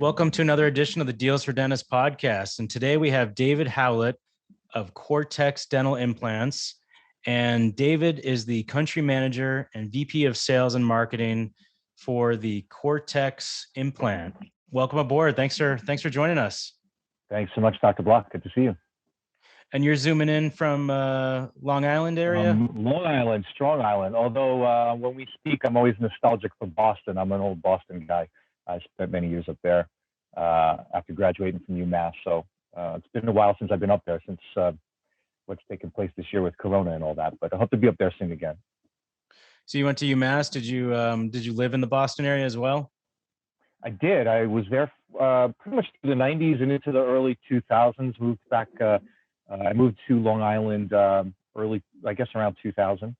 Welcome to another edition of the Deals for Dentists podcast. And today we have David Howlett of Cortex Dental Implants. And David is the country manager and VP of sales and marketing for the Cortex implant. Welcome aboard. Thanks for joining us. Thanks so much, Dr. Block. Good to see you. And you're zooming in from Long Island area? Long Island, Strong Island. Although when we speak, I'm always nostalgic for Boston. I'm an old Boston guy. I spent many years up there after graduating from UMass. So it's been a while since I've been up there, since what's taken place this year with Corona and all that. But I hope to be up there soon again. So you went to UMass. Did you live in the Boston area as well? I did. I was there pretty much through the 90s and into the early 2000s. Moved back. I moved to Long Island early, I guess, around 2000.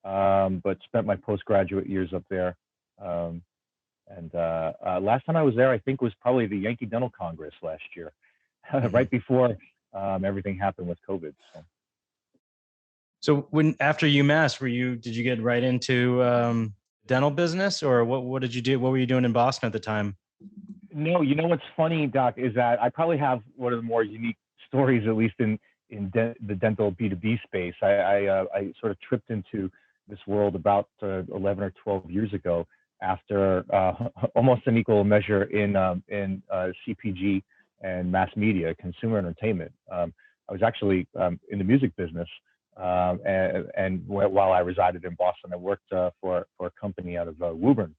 But spent my postgraduate years up there. And last time I was there, I think, was probably the Yankee Dental Congress last year, right before everything happened with COVID. So when after UMass, did you get right into dental business, or what did you do? What were you doing in Boston at the time? No, you know what's funny, Doc, is that I probably have one of the more unique stories, at least in the dental B2B space. I sort of tripped into this world about 11 or 12 years ago, after almost an equal measure in CPG and mass media, consumer entertainment. I was actually in the music business, and while I resided in Boston, I worked for a company out of Woburn.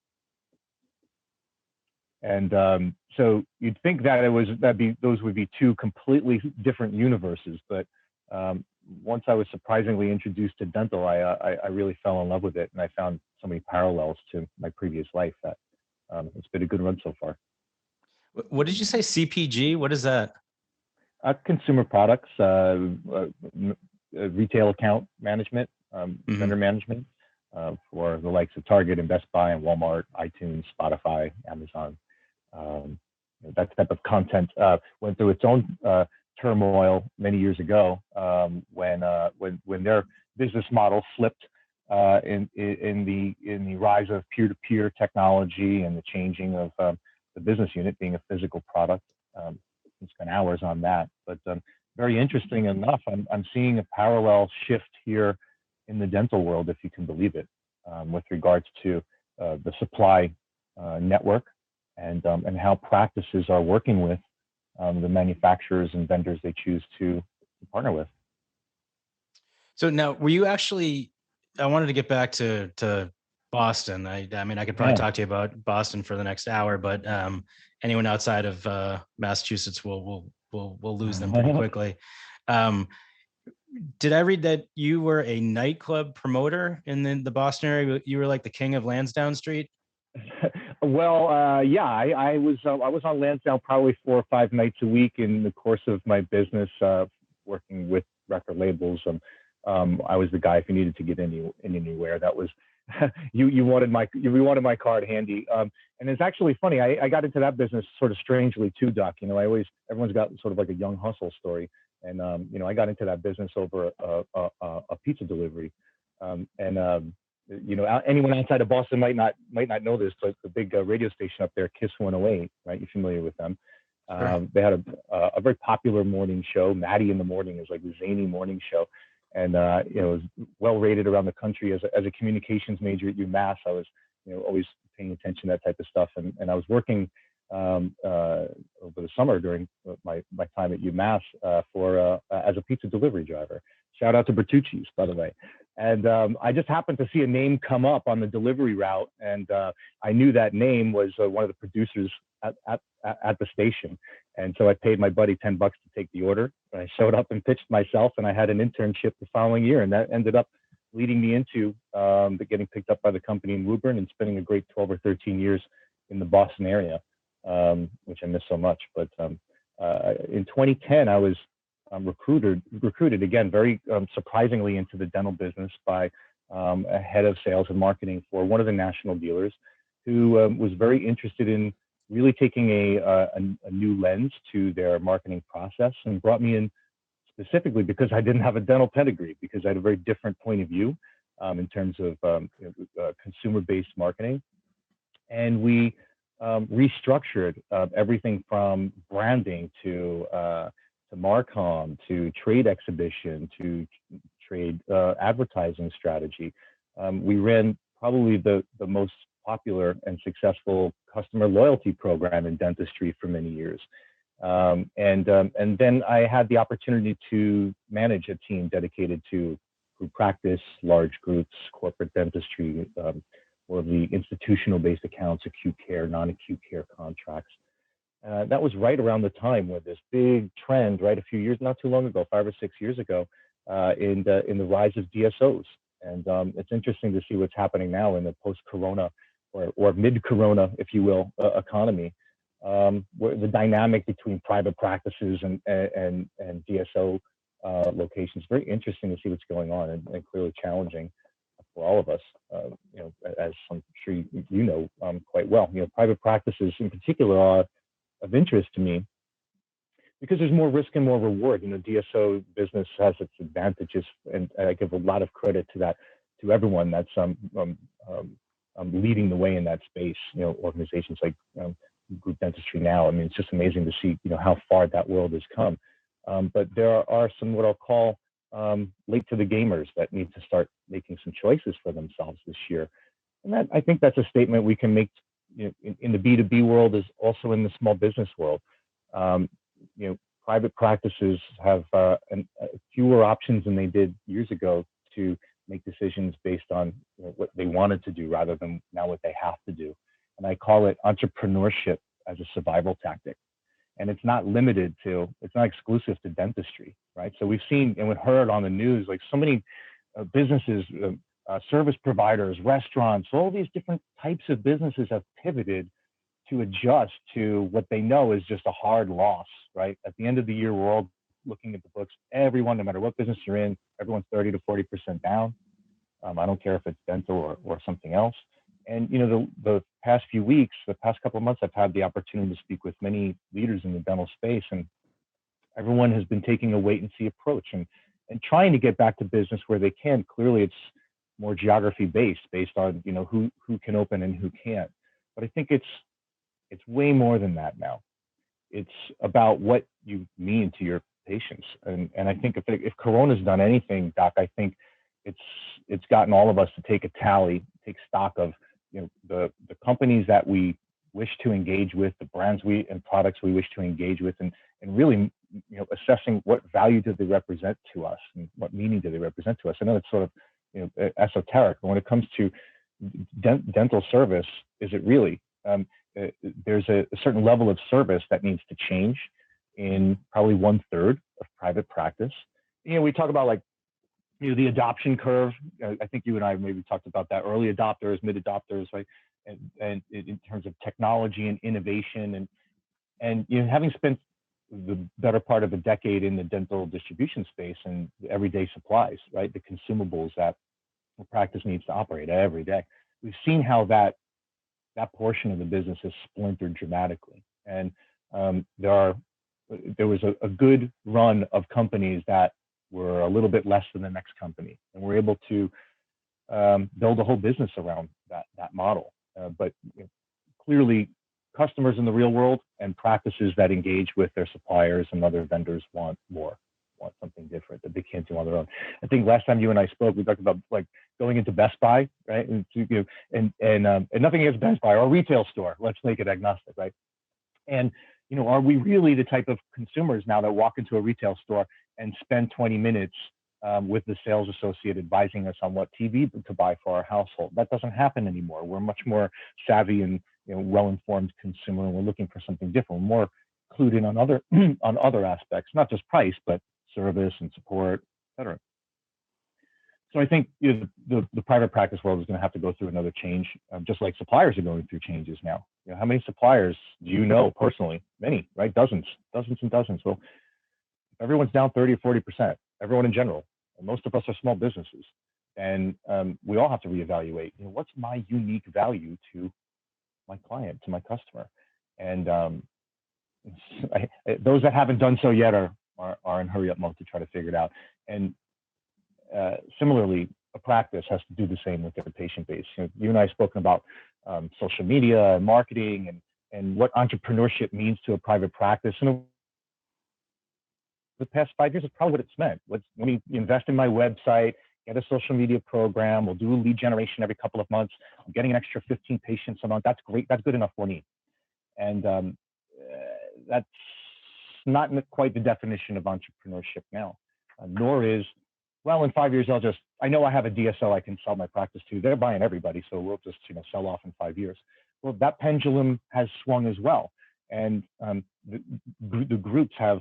And so you'd think that those would be two completely different universes, but once I was surprisingly introduced to dental, I really fell in love with it, and I found so many parallels to my previous life that it's been a good run so far. What did you say, CPG? What is that? Consumer products, retail account management, vendor management for the likes of Target and Best Buy and Walmart, iTunes, Spotify, Amazon. That type of content went through its own turmoil many years ago when their business model flipped in the rise of peer-to-peer technology and the changing of the business unit being a physical product. We spent hours on that, but very interesting enough, I'm seeing a parallel shift here in the dental world, if you can believe it, with regards to the supply network and how practices are working with the manufacturers and vendors they choose to partner with. So now, were you actually? I wanted to get back to Boston. I mean, I could probably talk to you about Boston for the next hour, but anyone outside of Massachusetts will lose them pretty quickly. Did I read that you were a nightclub promoter in the Boston area? You were like the king of Lansdowne Street. Well, yeah, I was on Lansdowne probably 4 or 5 nights a week in the course of my business, working with record labels. I was the guy if you needed to get anywhere. That was you wanted my card handy. And it's actually funny. I got into that business sort of strangely too, Doc. You know, everyone's got sort of like a young hustle story, and I got into that business over a pizza delivery, anyone outside of Boston might not know this, but the big radio station up there, Kiss 108, right? You're familiar with them. Sure. They had a very popular morning show. Maddie in the Morning is like the zany morning show. And, it was well rated around the country. As a communications major at UMass, I was, always paying attention to that type of stuff. And I was working over the summer during my time at UMass as a pizza delivery driver. Shout out to Bertucci's, by the way. And I just happened to see a name come up on the delivery route, and I knew that name was one of the producers at the station. And so I paid my buddy $10 to take the order. I showed up and pitched myself, and I had an internship the following year, and that ended up leading me into getting picked up by the company in Woburn and spending a great 12 or 13 years in the Boston area, which I miss so much. But in 2010, I was recruited again, very surprisingly, into the dental business by a head of sales and marketing for one of the national dealers, who was very interested in really taking a new lens to their marketing process, and brought me in specifically because I didn't have a dental pedigree, because I had a very different point of view in terms of consumer-based marketing. And we restructured everything from branding to Marcom to trade exhibition to trade advertising strategy. We ran probably the most popular and successful customer loyalty program in dentistry for many years. And then I had the opportunity to manage a team dedicated to group practice, large groups, corporate dentistry, or the institutional-based accounts, acute care, non-acute care contracts. That was right around the time when this big trend, right, a few years, not too long ago, 5 or 6 years ago, in the rise of DSOs. And it's interesting to see what's happening now in the post-corona or mid-corona, if you will, economy. Where the dynamic between private practices and DSO locations, very interesting to see what's going on, and clearly challenging for all of us. As I'm sure you know quite well. Private practices in particular are of interest to me because there's more risk and more reward. DSO business has its advantages, and I give a lot of credit to that, to everyone that's leading the way in that space. Organizations like Group Dentistry now. I mean, it's just amazing to see how far that world has come. But there are some what I'll call late to the gamers that need to start making some choices for themselves this year. And I think that's a statement we can make in the B2B world, is also in the small business world. Private practices have fewer options than they did years ago to make decisions based on what they wanted to do rather than now what they have to do. And I call it entrepreneurship as a survival tactic. And it's not exclusive to dentistry, right? So we've seen and we've heard on the news, like so many businesses, service providers, restaurants, all these different types of businesses have pivoted to adjust to what they know is just a hard loss, right? At the end of the year, we're all looking at the books. Everyone, no matter what business you're in, everyone's 30 to 40% down. I don't care if it's dental or something else. And the past few weeks, the past couple of months, I've had the opportunity to speak with many leaders in the dental space, and everyone has been taking a wait and see approach and trying to get back to business where they can. Clearly, it's more geography based on who can open and who can't. But I think it's way more than that now. It's about what you mean to your patients, and I think if Corona's done anything, Doc, I think it's gotten all of us to take take stock of the companies that we wish to engage with, the brands and products we wish to engage with, and really assessing what value do they represent to us and what meaning do they represent to us. I know it's sort of esoteric, but when it comes to dental service, is it really? There's a certain level of service that needs to change in probably 1/3 of private practice. We talk about the adoption curve. I think you and I maybe talked about that. Early adopters, mid adopters, right? And in terms of technology and innovation, and having spent the better part of a decade in the dental distribution space and everyday supplies, right? The consumables that the practice needs to operate every day. We've seen how that portion of the business has splintered dramatically. And there was a good run of companies that were a little bit less than the next company, and we're able to build a whole business around that model. But clearly, customers in the real world and practices that engage with their suppliers and other vendors want something different that they can't do on their own. I think last time you and I spoke, we talked about going into Best Buy, right? And nothing against Best Buy or a retail store. Let's make it agnostic, right? And are we really the type of consumers now that walk into a retail store and spend 20 minutes with the sales associate advising us on what TV to buy for our household? That doesn't happen anymore. We're much more savvy and well-informed consumer, and we're looking for something different. We're more clued in on other aspects, not just price, but service and support, et cetera. So I think the private practice world is going to have to go through another change, just like suppliers are going through changes now. How many suppliers do you know personally? Many, right? Dozens and dozens. Well, everyone's down 30 or 40%, everyone in general. And most of us are small businesses. And we all have to reevaluate, what's my unique value to my client, to my customer? And those that haven't done so yet are in hurry up mode to try to figure it out. And similarly, a practice has to do the same with their patient base. You and I have spoken about social media and marketing and what entrepreneurship means to a private practice. And the past 5 years is probably what it's meant. When you invest in my website, get a social media program, we'll do lead generation every couple of months. I'm getting an extra 15 patients a month. That's great. That's good enough for me. And that's not quite the definition of entrepreneurship now, nor is, well, in 5 years, I know I have a DSO I can sell my practice to. They're buying everybody, so we'll just sell off in 5 years. Well, that pendulum has swung as well. And the groups have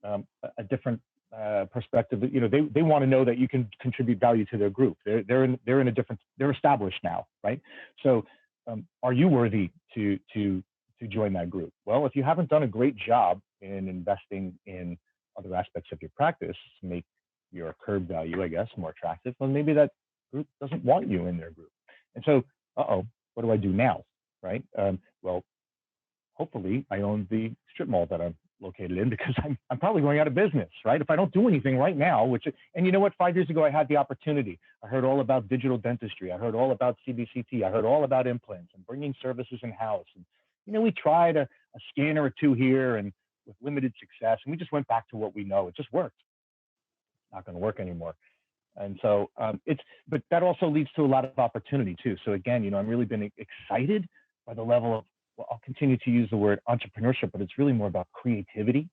a different perspective. They want to know that you can contribute value to their group. They're established now, right? So are you worthy to join that group? Well, if you haven't done a great job in investing in other aspects of your practice to make your curb value, I guess, more attractive, well, maybe that group doesn't want you in their group. And so, what do I do now, right? Well, hopefully I own the strip mall that I'm located in, because I'm probably going out of business, right? If I don't do anything right now, and you know what, 5 years ago, I had the opportunity. I heard all about digital dentistry. I heard all about CBCT. I heard all about implants and bringing services in-house. And, we tried a scanner or two here and with limited success, and we just went back to what we know. It just worked. Not going to work anymore. And so but that also leads to a lot of opportunity too. So again, I'm really been excited by the level of, well, I'll continue to use the word entrepreneurship, but it's really more about creativity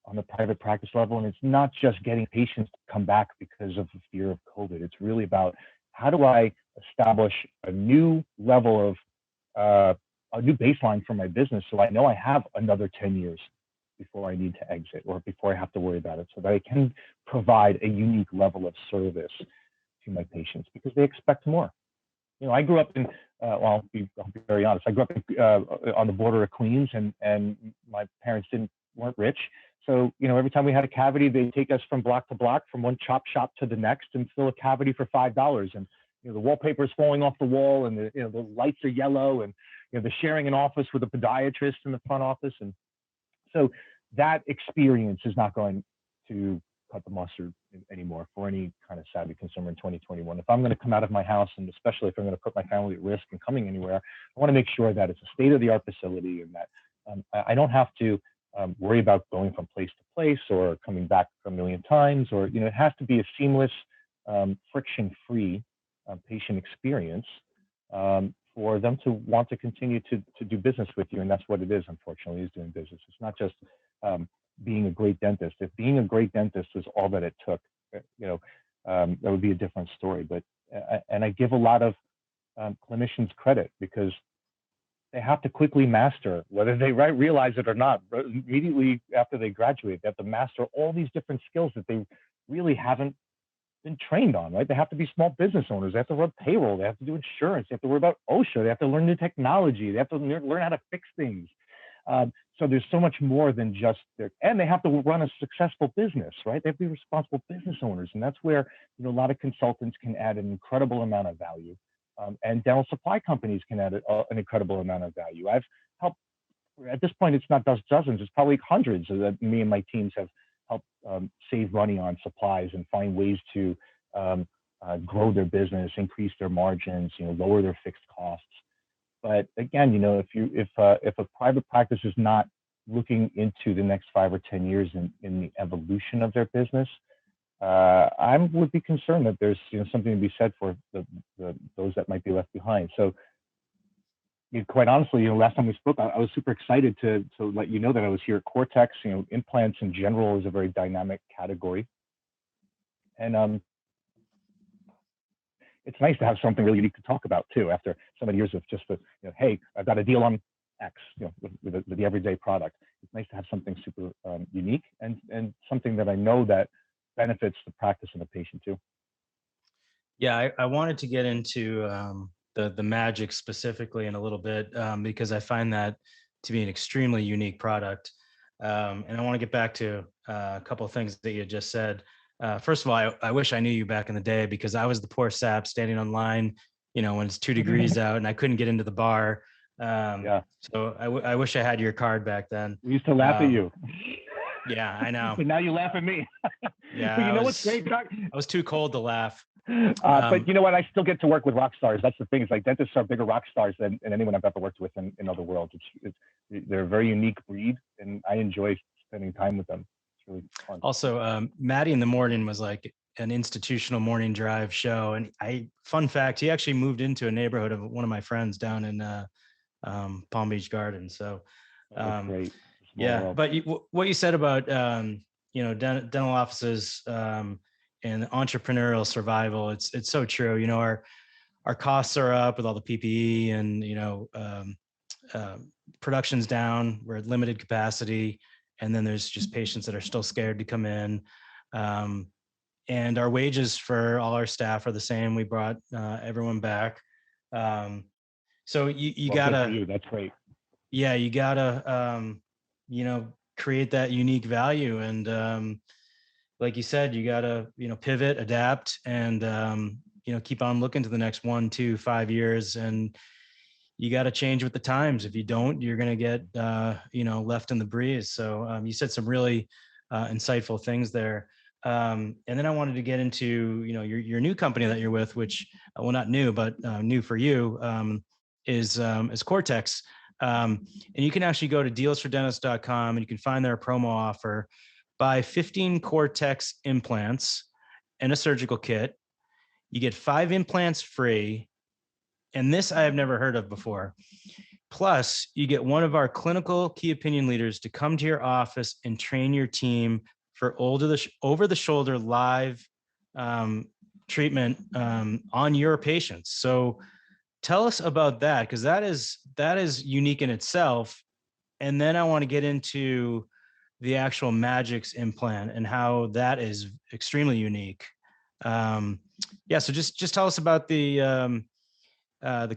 on the private practice level. And it's not just getting patients to come back because of the fear of COVID. It's really about, how do I establish a new level of, a new baseline for my business, so I know I have another 10 years before I need to exit, or before I have to worry about it, so that I can provide a unique level of service to my patients, because they expect more. I grew up in, I'll be very honest, I grew up on the border of Queens, and my parents weren't rich. So, every time we had a cavity, they'd take us from block to block, from one chop shop to the next, and fill a cavity for $5. And, the wallpaper is falling off the wall, and the lights are yellow, and, they're sharing an office with a podiatrist in the front office. And so that experience is not going to cut the mustard anymore for any kind of savvy consumer in 2021. If I'm going to come out of my house, and especially if I'm going to put my family at risk and coming anywhere, I want to make sure that it's a state-of-the-art facility, and that I don't have to worry about going from place to place or coming back a million times, or, it has to be a seamless, friction-free patient experience for them to want to continue to do business with you. And that's what it is, unfortunately, is doing business. It's not just being a great dentist. If being a great dentist was all that it took, that would be a different story. But and I give a lot of clinicians credit, because they have to quickly master, whether they realize it or not, immediately after they graduate, they have to master all these different skills that they really haven't been trained on, right? They have to be small business owners. They have to run payroll. They have to do insurance. They have to worry about OSHA. They have to learn new technology. They have to learn how to fix things. So there's so much more than just and they have to run a successful business, right? They have to be responsible business owners. And that's where, a lot of consultants can add an incredible amount of value. And dental supply companies can add an incredible amount of value. I've helped, at this point, it's not dozens, it's probably hundreds that me and my teams have helped save money on supplies and find ways to grow their business, increase their margins, lower their fixed costs. But again, if a private practice is not looking into the next 5 or 10 years in the evolution of their business, I would be concerned that there's something to be said for those that might be left behind. So, quite honestly, last time we spoke, I was super excited to let you know that I was here at Cortex. Implants in general is a very dynamic category, and it's nice to have something really unique to talk about too. After so many years of just hey, I've got a deal on X, with the everyday product. It's nice to have something super unique and something that I know that benefits the practice and the patient too. Yeah, I wanted to get into the magic specifically in a little bit, because I find that to be an extremely unique product. And I want to get back to a couple of things that you just said. First of all, I wish I knew you back in the day, because I was the poor sap standing online, when it's 2 degrees out and I couldn't get into the bar. So I wish I had your card back then. We used to laugh at you. Yeah, I know. But now you laugh at me. Yeah, But what's great, Doc? I was too cold to laugh. But you know what? I still get to work with rock stars. That's the thing. It's like dentists are bigger rock stars than anyone I've ever worked with in other worlds. They're a very unique breed, and I enjoy spending time with them. It's really fun. Also, Maddie in the Morning was like an institutional morning drive show. And fun fact, he actually moved into a neighborhood of one of my friends down in Palm Beach Gardens. So, great. Yeah. World. But what you said about, dental offices and entrepreneurial survival, it's so true. You know, our costs are up with all the PPE and, production's down. We're at limited capacity. And then there's just patients that are still scared to come in. And our wages for all our staff are the same. We brought everyone back. So you gotta, that's great. Yeah, you gotta, create that unique value. And like you said, you gotta, pivot, adapt, and, keep on looking to the next 1, 2, 5 years. And you got to change with the times. If you don't, you're going to get, left in the breeze. So you said some really insightful things there. And then I wanted to get into, your new company that you're with, which, well, not new, but new for you, is Cortex. And you can actually go to dealsfordentists.com and you can find their promo offer. Buy 15 Cortex implants and a surgical kit. You get 5 implants free. And this I have never heard of before. Plus, you get one of our clinical key opinion leaders to come to your office and train your team for over-the-shoulder live treatment on your patients. So tell us about that, because that is unique in itself. And then I want to get into the actual Magix implant and how that is extremely unique. So just tell us about the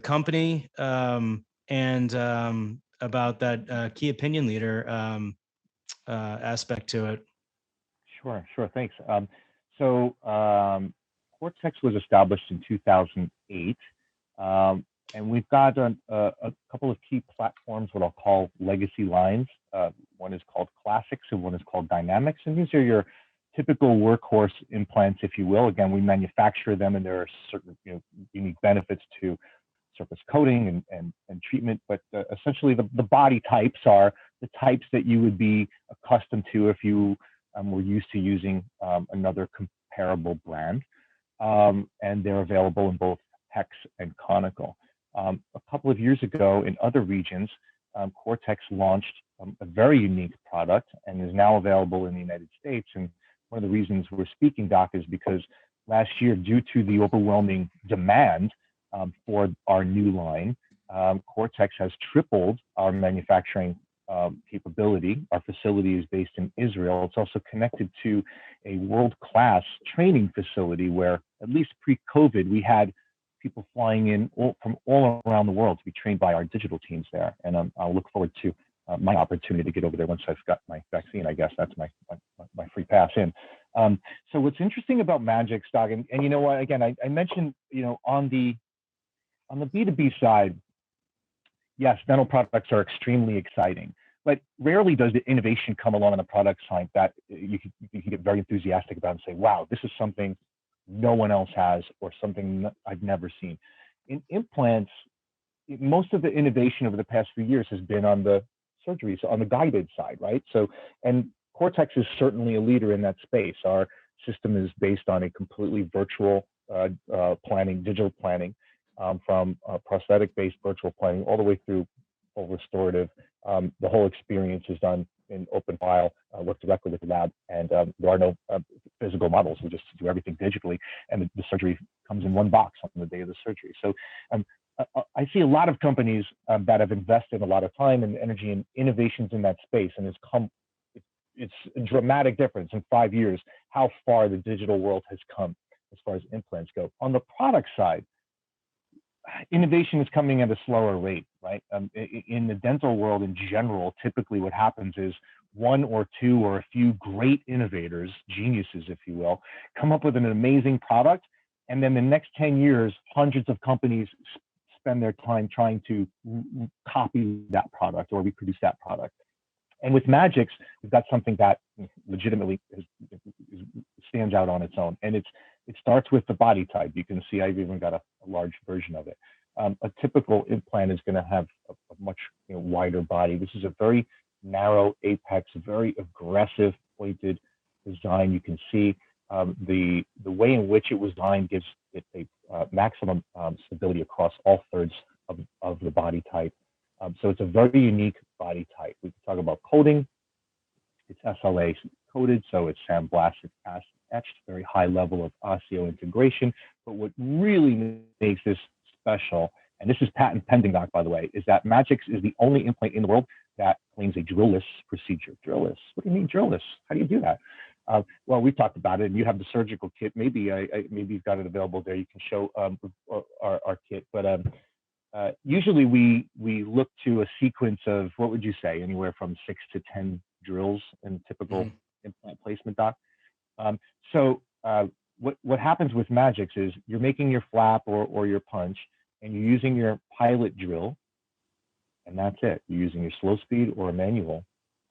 company and about that key opinion leader aspect to it. Sure. Thanks. Cortex was established in 2008, and we've got a couple of key platforms, what I'll call legacy lines. One is called Classics and one is called Dynamics, and these are your typical workhorse implants, if you will. Again, we manufacture them, and there are certain unique benefits to surface coating and treatment, but essentially the body types are the types that you would be accustomed to if you were used to using another comparable brand, and they're available in both hex and conical. A couple of years ago in other regions, Cortex launched a very unique product and is now available in the United States. And one of the reasons we're speaking, Doc, is because last year, due to the overwhelming demand for our new line, Cortex has tripled our manufacturing capability. Our facility is based in Israel. It's also connected to a world-class training facility where, at least pre-COVID, we had people flying in from all around the world to be trained by our digital teams there. And I'll look forward to my opportunity to get over there once I've got my vaccine. I guess that's my free pass in. So what's interesting about Magix, Doc, and you know what? Again, I mentioned on the B2B side, yes, dental products are extremely exciting, but rarely does the innovation come along on the product side that you can get very enthusiastic about and say, wow, this is something no one else has, or something I've never seen. In implants, most of the innovation over the past few years has been on the surgery, so on the guided side, right? So, and Cortex is certainly a leader in that space. Our system is based on a completely virtual planning, digital planning, from prosthetic-based virtual planning all the way through full restorative. The whole experience is done in open file, work directly with the lab, and there are no physical models. We just do everything digitally, and the surgery comes in one box on the day of the surgery. So I see a lot of companies that have invested a lot of time and energy in innovations in that space, and it's a dramatic difference in 5 years how far the digital world has come as far as implants go. On the product side, innovation is coming at a slower rate, right? In the dental world in general, typically what happens is one or two or a few great innovators, geniuses, if you will, come up with an amazing product, and then the next 10 years, hundreds of companies spend their time trying to copy that product or reproduce that product. And with Magix, we've got something that legitimately stands out on its own, and it's It starts with the body type. You can see I've even got a large version of it. A typical implant is going to have a much wider body. This is a very narrow apex, very aggressive pointed design. You can see the way in which it was designed gives it a maximum stability across all thirds of the body type. So it's a very unique body type. We can talk about coating. It's SLA coated, so it's sandblasted, etched, very high level of osseointegration. But what really makes this special, and this is patent pending, Doc, by the way, is that Magix is the only implant in the world that claims a drill-less procedure. Drill-less? What do you mean drill-less? How do you do that? Well, we talked about it, and you have the surgical kit. Maybe maybe you've got it available there. You can show our kit. But usually we look to a sequence of, what would you say, anywhere from 6 to 10 drills in typical implant placement, Doc. So what happens with Magix is you're making your flap or your punch, and you're using your pilot drill, and that's it. You're using your slow speed or a manual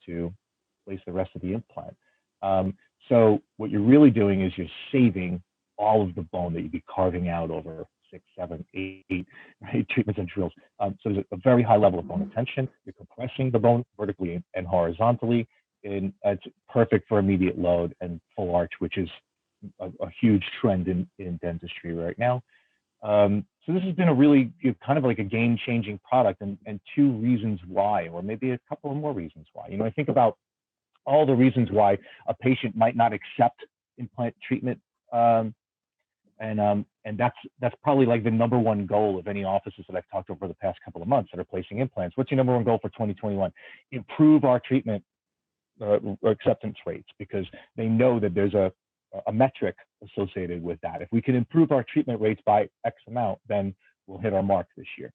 to place the rest of the implant. So what you're really doing is you're saving all of the bone that you'd be carving out over 6, 7, 8 treatments and drills. So there's a very high level of bone retention. You're compressing the bone vertically and horizontally, and it's perfect for immediate load and full arch, which is a huge trend in dentistry right now. So this has been a really kind of like a game-changing product, and 2 reasons why, or maybe a couple of more reasons why. I think about all the reasons why a patient might not accept implant treatment, and that's probably like the number one goal of any offices that I've talked to over the past couple of months that are placing implants. What's your number one goal for 2021? Improve our treatment acceptance rates, because they know that there's a metric associated with that. If we can improve our treatment rates by X amount, then we'll hit our mark this year.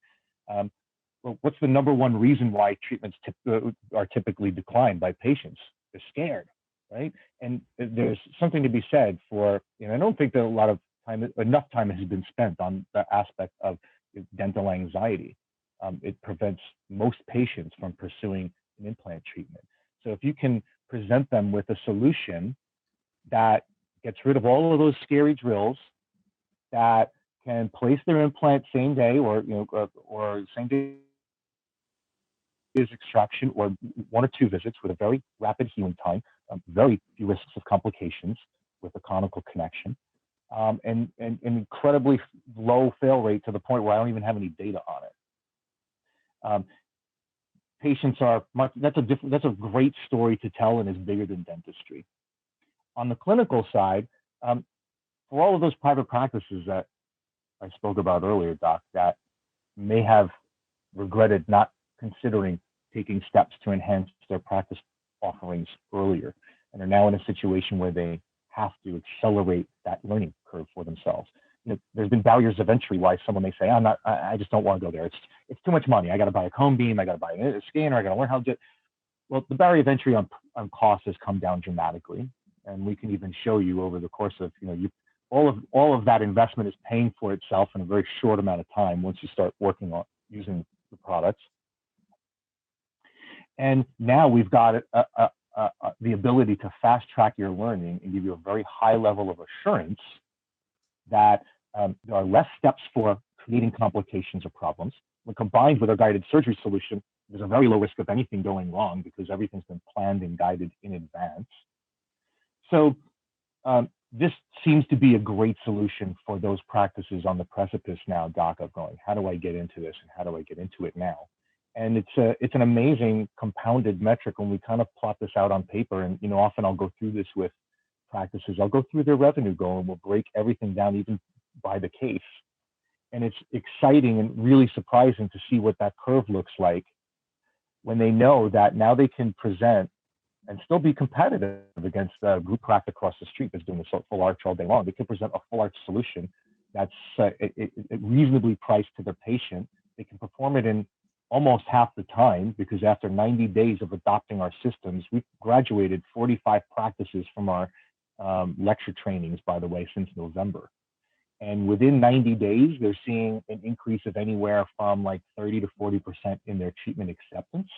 Well, what's the number one reason why treatments are typically declined by patients? They're scared, right? And there's something to be said for, I don't think that enough time has been spent on the aspect of dental anxiety. It prevents most patients from pursuing an implant treatment. So if you can present them with a solution that gets rid of all of those scary drills, that can place their implant same day or same day extraction, or 1 or 2 visits with a very rapid healing time, very few risks of complications with a conical connection, and an incredibly low fail rate to the point where I don't even have any data on it. Patients are that's a great story to tell, and is bigger than dentistry. On the clinical side, for all of those private practices that I spoke about earlier, Doc, that may have regretted not considering taking steps to enhance their practice offerings earlier, and are now in a situation where they have to accelerate that learning curve for themselves. There's been barriers of entry why someone may say, I just don't want to go there. It's too much money. I got to buy a cone beam. I got to buy a scanner. I got to learn how to do it. Well, the barrier of entry on cost has come down dramatically. And we can even show you over the course of, all of that investment is paying for itself in a very short amount of time once you start working on using the products. And now we've got the ability to fast track your learning and give you a very high level of assurance that there are less steps for creating complications or problems. When combined with our guided surgery solution, there's a very low risk of anything going wrong because everything's been planned and guided in advance. So this seems to be a great solution for those practices on the precipice now, Doc, of going, how do I get into this and how do I get into it now? And it's an amazing compounded metric when we kind of plot this out on paper. And often I'll go through this with practices. I'll go through their revenue goal, and we'll break everything down even by the case. And it's exciting and really surprising to see what that curve looks like when they know that now they can present and still be competitive against a group practice across the street that's doing a full arch all day long. They can present a full arch solution that's reasonably priced to their patient. They can perform it in almost half the time, because after 90 days of adopting our systems, we've graduated 45 practices from our lecture trainings, by the way, since November. And within 90 days, they're seeing an increase of anywhere from like 30 to 40% in their treatment acceptance.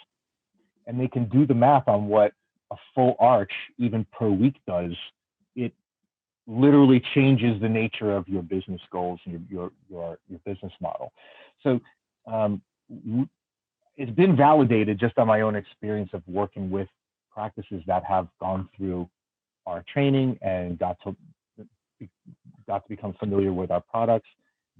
And they can do the math on what a full arch, even per week, does. It literally changes the nature of your business goals and your business model. So um, it's been validated just on my own experience of working with practices that have gone through our training and got to become familiar with our products.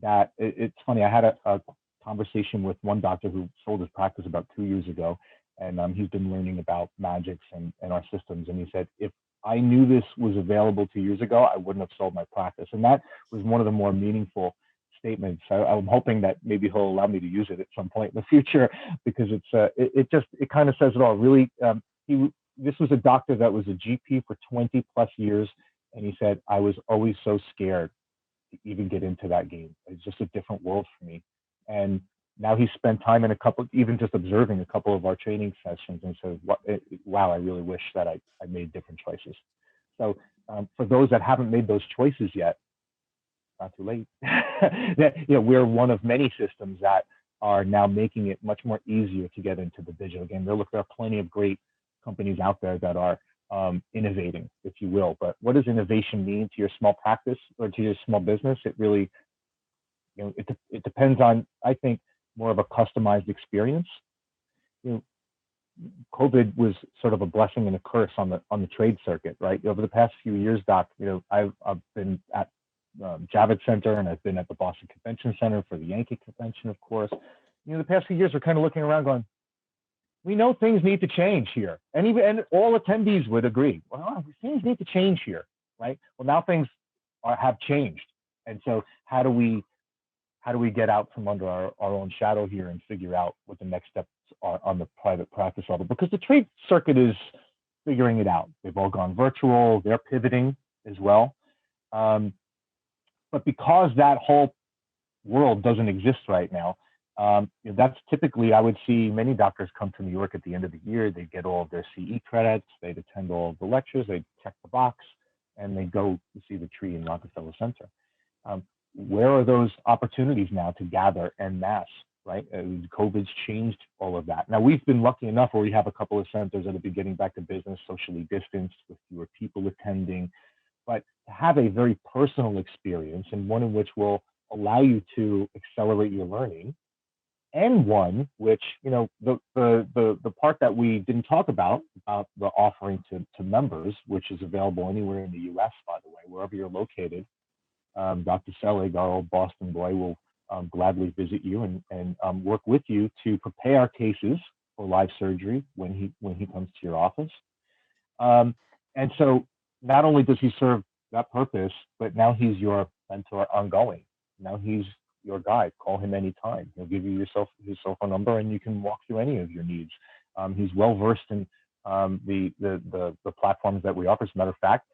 That it's funny. I had a conversation with one doctor who sold his practice about 2 years ago, and he's been learning about Magix and our systems. And he said, if I knew this was available 2 years ago, I wouldn't have sold my practice. And that was one of the more meaningful statements. I'm hoping that maybe he'll allow me to use it at some point in the future, because it kind of says it all. Really, this was a doctor that was a GP for 20 plus years, and he said, I was always so scared to even get into that game. It's just a different world for me. And now he spent time in even just observing a couple of our training sessions, and said, wow, I really wish that I made different choices. So for those that haven't made those choices yet, not too late. That, we're one of many systems that are now making it much more easier to get into the digital game. There are plenty of great companies out there that are innovating, if you will. But what does innovation mean to your small practice or to your small business? It really, it depends on, I think, more of a customized experience. COVID was sort of a blessing and a curse on the trade circuit, right? Over the past few years, Doc, I've been at Javits Center, and I've been at the Boston Convention Center for the Yankee Convention, of course. The past few years, we're kind of looking around going, we know things need to change here. And all attendees would agree, well, things need to change here, right? Well, now things have changed. And so how do we get out from under our own shadow here and figure out what the next steps are on the private practice level? Because the trade circuit is figuring it out. They've all gone virtual. They're pivoting as well. But because that whole world doesn't exist right now, that's typically, I would see many doctors come to New York at the end of the year. They get all of their CE credits. They'd attend all of the lectures. They'd check the box, and they go to see the tree in Rockefeller Center. Where are those opportunities now to gather en masse, right? COVID's changed all of that. Now, we've been lucky enough where we have a couple of centers that have been getting back to business, socially distanced, with fewer people attending. But to have a very personal experience, and one in which will allow you to accelerate your learning, and one which, the part that we didn't talk about the offering to members, which is available anywhere in the US, by the way, wherever you're located. Dr. Selig, our old Boston boy, will gladly visit you and work with you to prepare cases for live surgery when he comes to your office. And so not only does he serve that purpose, but now he's your mentor ongoing. Now he's your guide. Call him anytime. He'll give you his cell phone number, and you can walk through any of your needs. He's well versed in the platforms that we offer. As a matter of fact,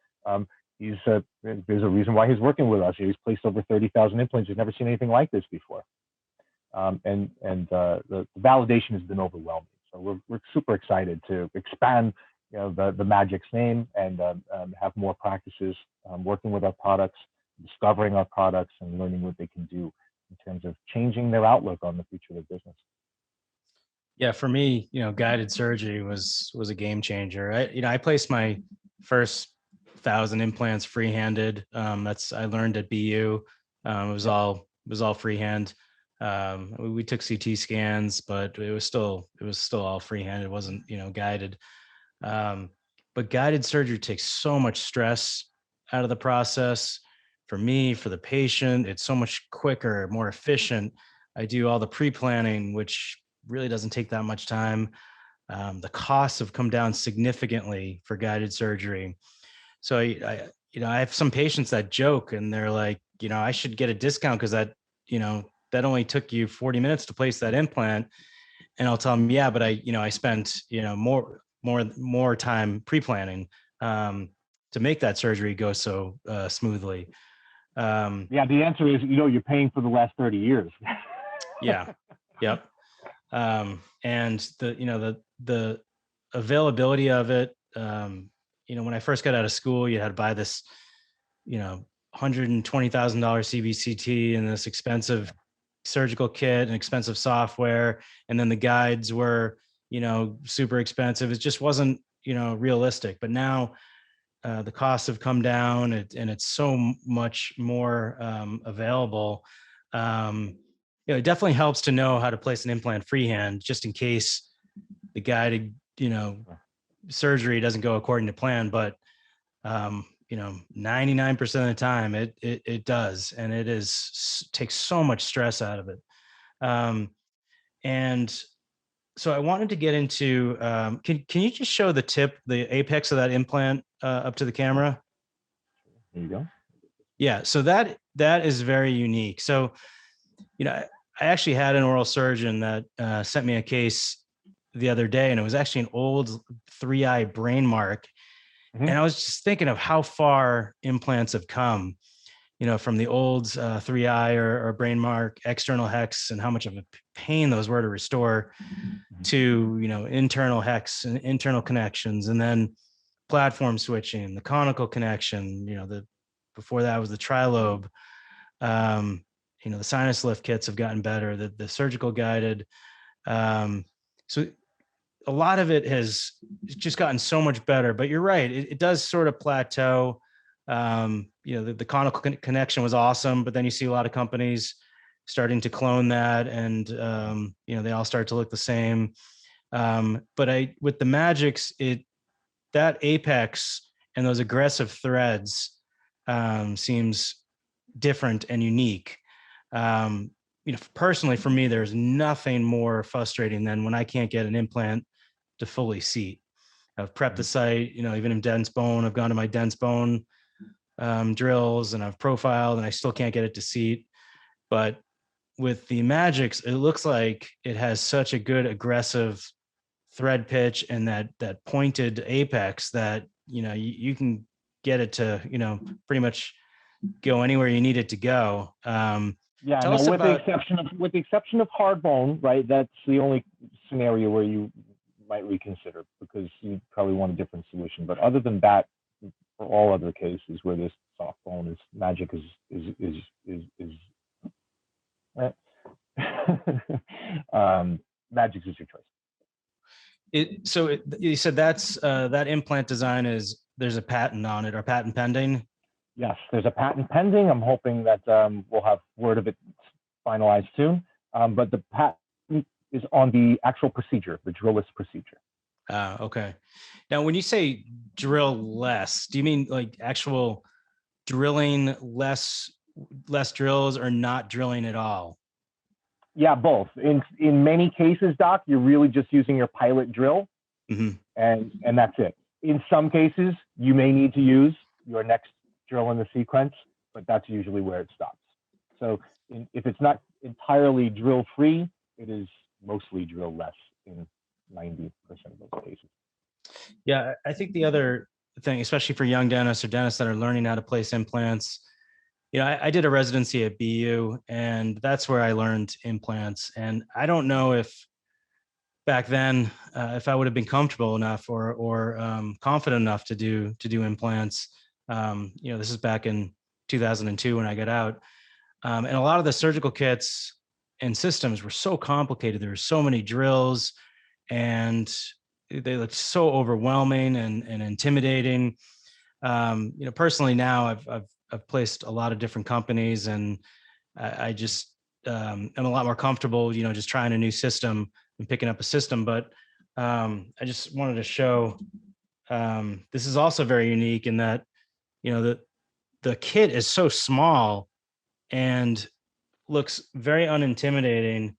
there's a reason why he's working with us. He's placed over 30,000 implants. He's never seen anything like this before. And the validation has been overwhelming. So we're super excited to expand the Magix name and have more practices working with our products, discovering our products, and learning what they can do in terms of changing their outlook on the future of their business. Yeah, for me, guided surgery was a game changer. I placed my first 1,000 implants freehanded. I learned at BU. It was all freehand. We took CT scans, but it was still all freehand. It wasn't guided. But guided surgery takes so much stress out of the process. For me, for the patient, it's so much quicker, more efficient. I do all the pre-planning, which really doesn't take that much time. The costs have come down significantly for guided surgery. So I have some patients that joke, and they're like, I should get a discount because that only took you 40 minutes to place that implant. And I'll tell them, yeah, but I spent, more time pre-planning to make that surgery go so smoothly. Yeah, the answer is, you're paying for the last 30 years. Yeah. Yep. And the availability of it, when I first got out of school, you had to buy this, $120,000 CBCT and this expensive surgical kit and expensive software. And then the guides were, super expensive. It just wasn't, realistic. But now, the costs have come down, and it's so much more available. It definitely helps to know how to place an implant freehand, just in case the guided, surgery doesn't go according to plan. But 99% of the time it does, and takes so much stress out of it. And so I wanted to get into, can you just show the apex of that implant up to the camera? There you go. Yeah. So that is very unique. So, I actually had an oral surgeon that sent me a case the other day, and it was actually an old 3-eye brain mark. Mm-hmm. And I was just thinking of how far implants have come, from the old 3-eye or brain mark, external hex, and how much of a pain those were to restore, to, internal hex and internal connections, and then platform switching, the conical connection, before that was the trilobe. The sinus lift kits have gotten better, the surgical guided. So a lot of it has just gotten so much better, but you're right. It does sort of plateau. The conical connection was awesome, but then you see a lot of companies starting to clone that, and they all start to look the same. But with the Magics, that apex and those aggressive threads seems different and unique. Personally for me, there's nothing more frustrating than when I can't get an implant to fully seat. I've prepped the site, even in dense bone, I've gone to my dense bone drills, and I've profiled, and I still can't get it to seat. But with the Magics, it looks like it has such a good aggressive thread pitch and that pointed apex that, you can get it to, pretty much go anywhere you need it to go. Yeah, no, with the exception of hard bone, right? That's the only scenario where you might reconsider, because you probably want a different solution. But other than that, for all other cases where this soft bone is Magic Magic is your choice. You said that's that implant design there's a patent on it, or patent pending? Yes, there's a patent pending. I'm hoping that we'll have word of it finalized soon. But the patent is on the actual procedure, the drillless procedure. Okay. Now, when you say drill less, do you mean like actual drilling less drills, or not drilling at all? Yeah, both. In many cases, Doc, you're really just using your pilot drill, mm-hmm. and that's it. In some cases, you may need to use your next drill in the sequence, but that's usually where it stops. So if it's not entirely drill free, it is mostly drill less in 90% of those cases. Yeah, I think the other thing, especially for young dentists or dentists that are learning how to place implants, I did a residency at BU, and that's where I learned implants. And I don't know if back then, if I would have been comfortable enough or confident enough to do implants. This is back in 2002 when I got out. And a lot of the surgical kits and systems were so complicated. There were so many drills, and they looked so overwhelming and intimidating. Personally now I've placed a lot of different companies, and I just am a lot more comfortable, just trying a new system and picking up a system. But I just wanted to show, this is also very unique in that, the kit is so small and looks very unintimidating,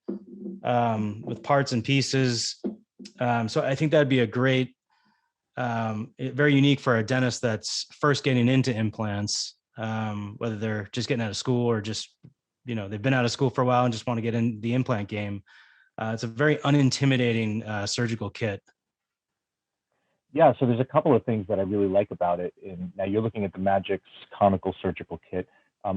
with parts and pieces. So I think that'd be a great, very unique for a dentist that's first getting into implants, whether they're just getting out of school or just, they've been out of school for a while and just want to get in the implant game. It's a very unintimidating surgical kit. Yeah, so there's a couple of things that I really like about it. Now you're looking at the Magic's conical surgical kit.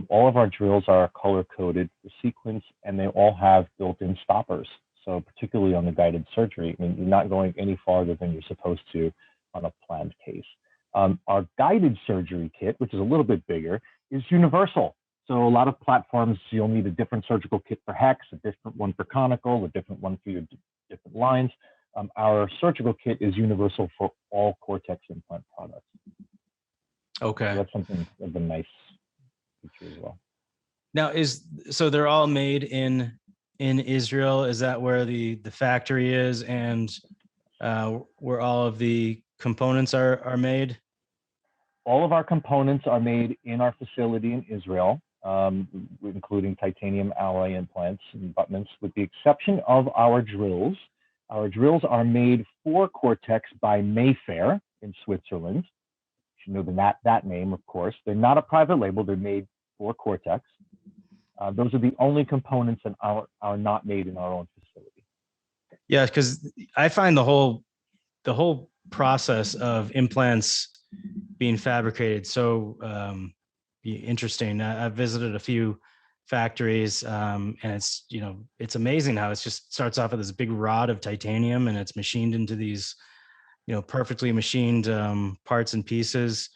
All of our drills are color-coded for sequence, and they all have built-in stoppers. So particularly on the guided surgery, you're not going any farther than you're supposed to on a planned case. Our guided surgery kit, which is a little bit bigger, is universal. So a lot of platforms, you'll need a different surgical kit for hex, a different one for conical, a different one for your different lines. Our surgical kit is universal for all Cortex implant products. Okay. So that's something of a nice feature as well. Now so they're all made in Israel. Is that where the factory is, and where all of the components are made? All of our components are made in our facility in Israel, including titanium alloy implants and abutments, with the exception of our drills. Our drills are made for Cortex by Mayfair in Switzerland. You should know that name, of course. They're not a private label. They're made for Cortex. Those are the only components that are not made in our own facility. Yeah, because I find the whole process of implants being fabricated so interesting. I've visited a few factories, and it's it's amazing how it just starts off with this big rod of titanium, and it's machined into these perfectly machined parts and pieces,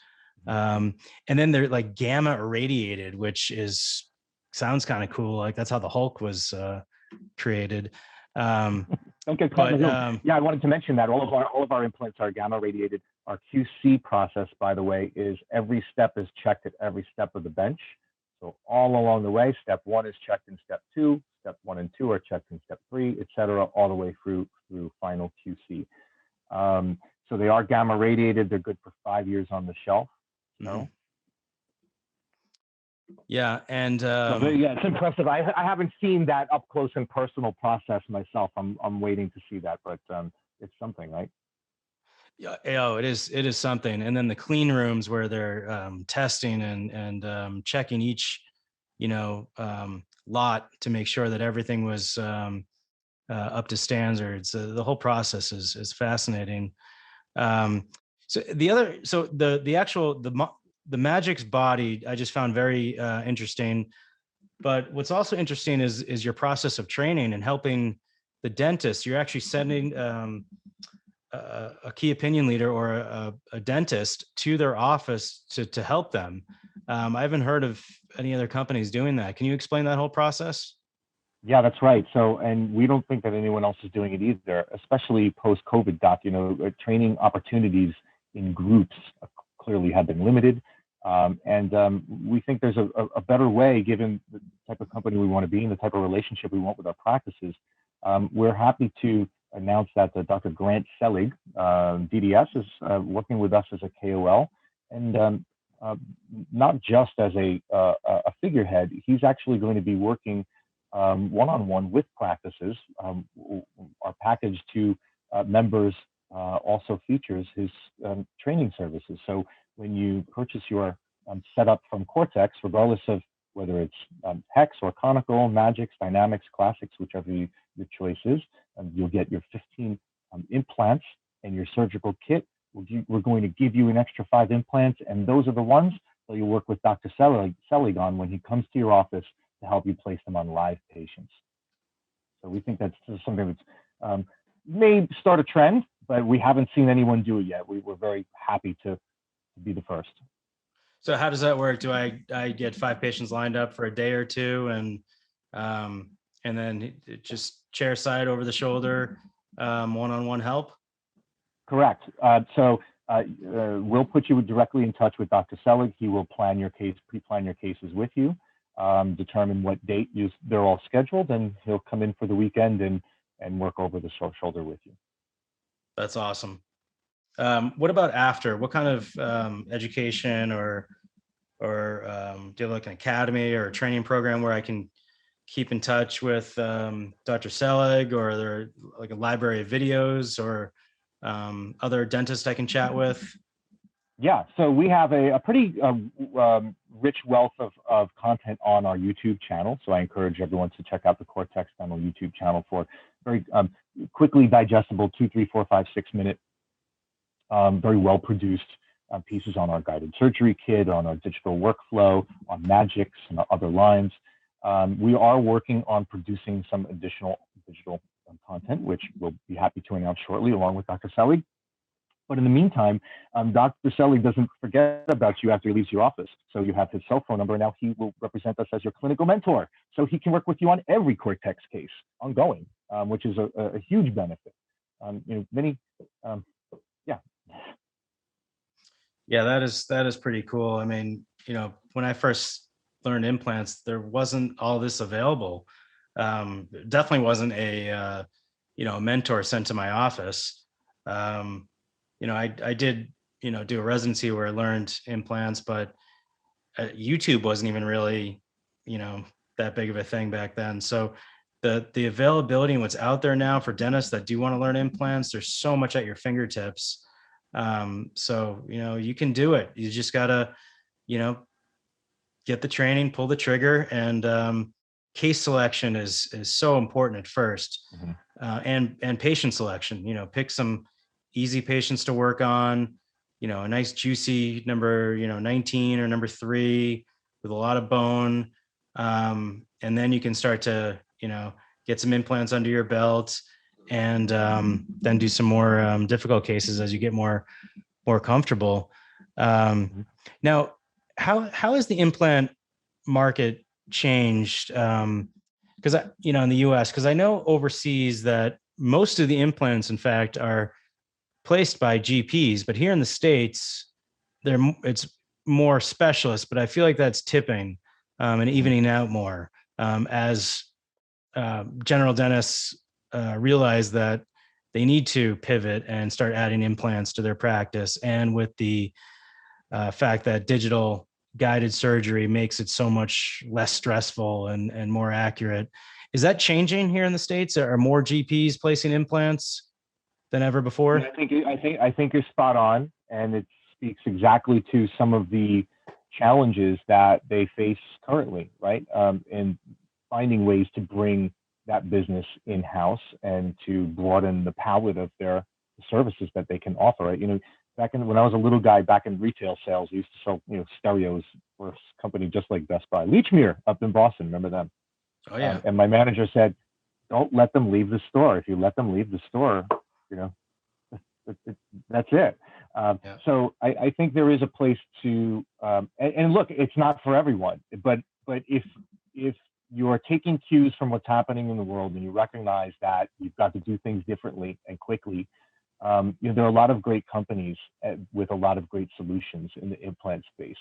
and then they're like gamma irradiated, which sounds kind of cool. Like that's how the Hulk was created. Don't get caught in the room. Yeah, I wanted to mention that all of our implants are gamma radiated. Our QC process, by the way, is every step is checked at every step of the bench. So all along the way, step 1 is checked in step 2, step 1 and 2 are checked in step 3, etc., all the way through final QC. So they are gamma radiated. They're good for 5 years on the shelf. So. Mm-hmm. Yeah, and yeah, it's impressive. I haven't seen that up close and personal process myself. I'm waiting to see that, but it's something, right? Yeah, it is something. And then the clean rooms where they're testing and checking each lot to make sure that everything was up to standards. The whole process is fascinating. So the Magic's body I just found very interesting. But what's also interesting is your process of training and helping the dentist. You're actually sending a key opinion leader or a dentist to their office to help them. I haven't heard of any other companies doing that. Can you explain that whole process? Yeah, that's right. So, and we don't think that anyone else is doing it either, especially post-COVID, Doc. Training opportunities in groups clearly have been limited. And we think there's a better way, given the type of company we want to be and the type of relationship we want with our practices. We're happy to announce that Dr. Grant Selig, DDS, is working with us as a KOL, and not just as a figurehead. He's actually going to be working one-on-one with practices. Our package to members also features his training services. So when you purchase your setup from Cortex, regardless of whether it's hex or conical, magics, dynamics, classics, whichever your choice is, you'll get your 15 implants and your surgical kit. We're going to give you an extra 5 implants, and those are the ones that you'll work with Dr. Selig on when he comes to your office to help you place them on live patients. So we think that's something that's may start a trend, but we haven't seen anyone do it yet. We're very happy to be the first. So how does that work? Do I get 5 patients lined up for a day or two, and then just chair side over the shoulder, one-on-one help? Correct. So we'll put you directly in touch with Dr. Selig. He will plan your case, pre-plan your cases with you, determine what date they're all scheduled, and he'll come in for the weekend and work over the shoulder with you. That's awesome. What about after? What kind of education or do you have like an academy or a training program where I can keep in touch with Dr. Selig, or are there like a library of videos or other dentists I can chat with? Yeah, so we have a pretty rich wealth of content on our YouTube channel. So I encourage everyone to check out the Cortex Dental YouTube channel for very quickly digestible 2, 3, 4, 5, 6 minute, very well produced pieces on our guided surgery kit, on our digital workflow, on magics and our other lines. We are working on producing some additional digital content, which we'll be happy to announce shortly, along with Dr. Selig. But in the meantime, Dr. Selig doesn't forget about you after he leaves your office. So you have his cell phone number. Now he will represent us as your clinical mentor. So he can work with you on every Cortex case ongoing, which is a huge benefit. Yeah, that is pretty cool. I mean, when I first learned implants, there wasn't all this available. Definitely wasn't a mentor sent to my office. Um, I did, do a residency where I learned implants, but YouTube wasn't even really, you know, that big of a thing back then. So the availability and what's out there now for dentists that do want to learn implants, there's so much at your fingertips. So you can do it. You just gotta, you know, get the training, pull the trigger, and case selection is so important at first, Mm-hmm. and patient selection. Pick some easy patients to work on. A nice juicy number, 19 or number 3 with a lot of bone, and then you can start to get some implants under your belt, and then do some more difficult cases as you get more comfortable. Mm-hmm. Now, how has the implant market changed? Because in the U.S., because I know overseas that most of the implants, in fact, are placed by GPs, but here in the States, it's more specialists. But I feel like that's tipping and evening out more as general dentists realize that they need to pivot and start adding implants to their practice. And with the fact that digital guided surgery makes it so much less stressful and more accurate. Is that changing here in the States? Are more GPs placing implants than ever before? Yeah, I think you're spot on, and it speaks exactly to some of the challenges that they face currently, right? In finding ways to bring that business in house and to broaden the palette of their services that they can offer. Right? Back when I was a little guy back in retail sales, we used to sell stereos for a company just like Best Buy, Leechmere up in Boston. Remember them? Oh yeah. And my manager said, "Don't let them leave the store. If you let them leave the store, you know, that's it." Yeah. So I think there is a place to, and look, it's not for everyone, but if you are taking cues from what's happening in the world and you recognize that you've got to do things differently and quickly, there are a lot of great companies with a lot of great solutions in the implant space.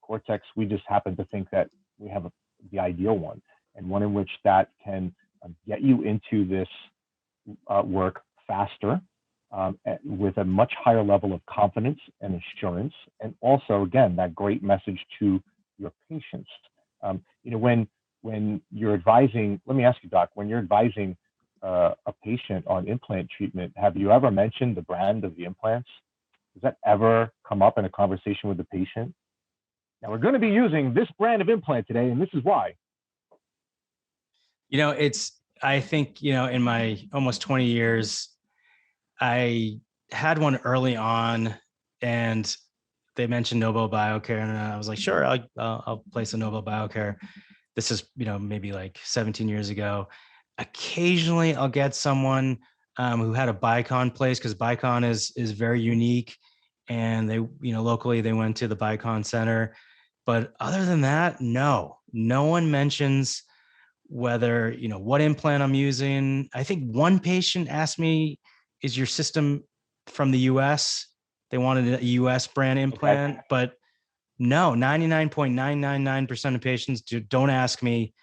Cortex, we just happen to think that we have the ideal one, and one in which that can get you into this work faster, with a much higher level of confidence and assurance, and also, again, that great message to your patients. When you're advising, let me ask you, Doc, when you're advising a patient on implant treatment, have you ever mentioned the brand of the implants? Does that ever come up in a conversation with the patient? Now, we're going to be using this brand of implant today, and this is why. I think, in my almost 20 years, I had one early on, and they mentioned Nobel Biocare, and I was like, sure, I'll place a Nobel Biocare. This is, maybe like 17 years ago. Occasionally I'll get someone who had a Bicon place, because Bicon is very unique, and they, locally they went to the Bicon Center. But other than that, no one mentions whether, what implant I'm using. I think one patient asked me, is your system from the US? They wanted a US brand implant, okay. But no, 99.999% of patients don't ask me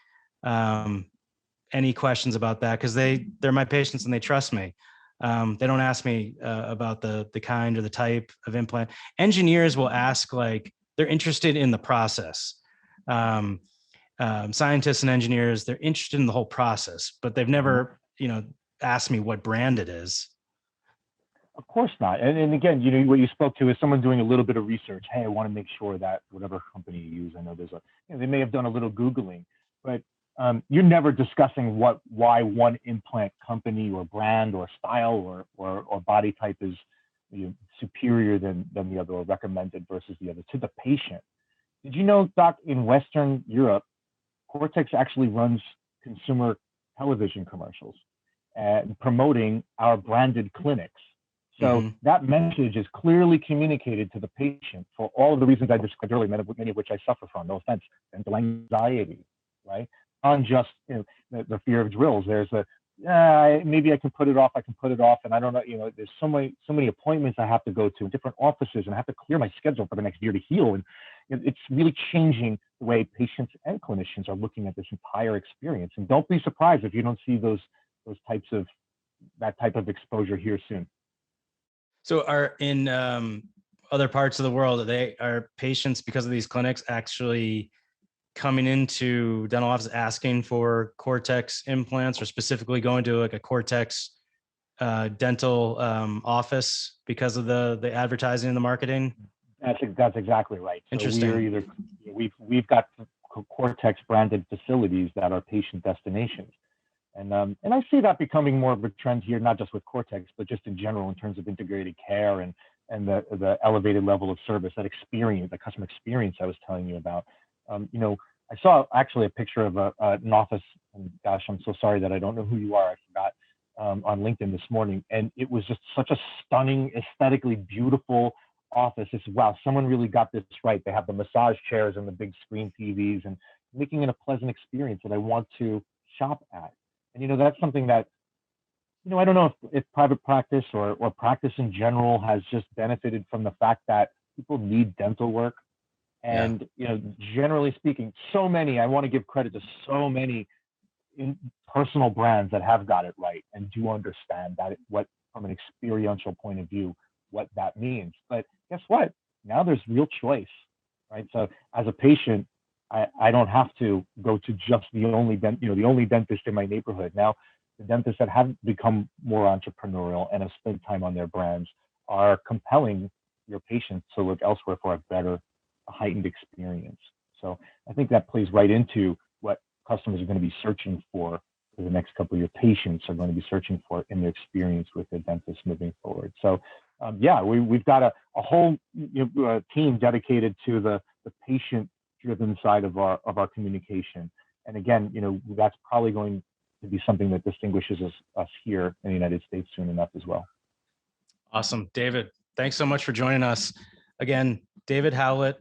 any questions about that, because they're my patients and they trust me. They don't ask me about the kind or the type of implant. Engineers will ask, like, they're interested in the process. Scientists and engineers, they're interested in the whole process, but they've never, asked me what brand it is. Of course not. And again, what you spoke to is someone doing a little bit of research. Hey, I want to make sure that whatever company you use, I know there's they may have done a little Googling, but you're never discussing why one implant company or brand or style or body type is superior than the other, or recommended versus the other to the patient. Did you know, Doc, in Western Europe, Cortex actually runs consumer television commercials and promoting our branded clinics. So that message is clearly communicated to the patient for all of the reasons I described earlier, many of which I suffer from. No offense, dental anxiety, right? On just the fear of drills. There's a maybe I can put it off. And I don't know, there's so many appointments I have to go to in different offices, and I have to clear my schedule for the next year to heal. And it's really changing the way patients and clinicians are looking at this entire experience. And don't be surprised if you don't see that type of exposure here soon. So are in other parts of the world, are patients, because of these clinics, actually coming into dental office asking for Cortex implants, or specifically going to like a Cortex dental office because of the advertising and the marketing? That's exactly right. So Interesting. we've got Cortex branded facilities that are patient destinations. And I see that becoming more of a trend here, not just with Cortex, but just in general in terms of integrated care and the elevated level of service, that experience, the customer experience I was telling you about. I saw actually a picture of an office, and gosh, I'm so sorry that I don't know who you are. I forgot, on LinkedIn this morning, and it was just such a stunning, aesthetically beautiful office. It's, wow, someone really got this right. They have the massage chairs and the big screen TVs, and making it a pleasant experience that I want to shop at. And that's something that, I don't know if private practice or practice in general has just benefited from the fact that people need dental work. And, generally speaking, I want to give credit to so many personal brands that have got it right and do understand that what, from an experiential point of view, what that means. But guess what? Now there's real choice, right? So as a patient, I don't have to go to just the only dentist in my neighborhood. Now, the dentists that have become more entrepreneurial and have spent time on their brands are compelling your patients to look elsewhere for a heightened experience. So I think that plays right into what customers are going to be searching for the next couple of years. Patients are going to be searching for in their experience with their dentist moving forward. So we've got a whole team dedicated to the patient-driven side of our communication. And again, that's probably going to be something that distinguishes us here in the United States soon enough as well. Awesome. David, thanks so much for joining us. Again, David Howlett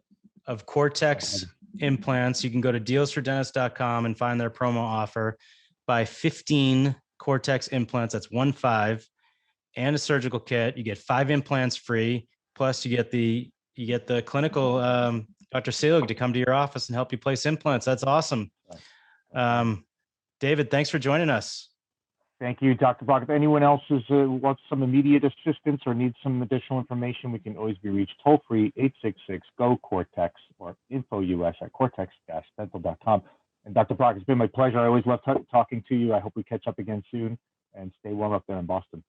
of Cortex Implants. You can go to dealsfordentist.com and find their promo offer. Buy 15 Cortex implants, that's 15, and a surgical kit. You get 5 implants free. Plus you get the clinical Dr. Selig to come to your office and help you place implants. That's awesome. David, thanks for joining us. Thank you, Dr. Brock. If anyone else wants some immediate assistance or needs some additional information, we can always be reached toll-free, 866-GO-CORTEX, or info.us@cortex-dental.com. And Dr. Brock, it's been my pleasure. I always love talking to you. I hope we catch up again soon, and stay warm up there in Boston.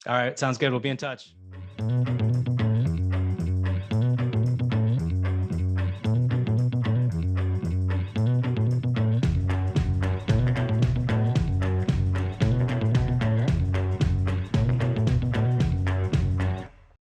All right, sounds good. We'll be in touch.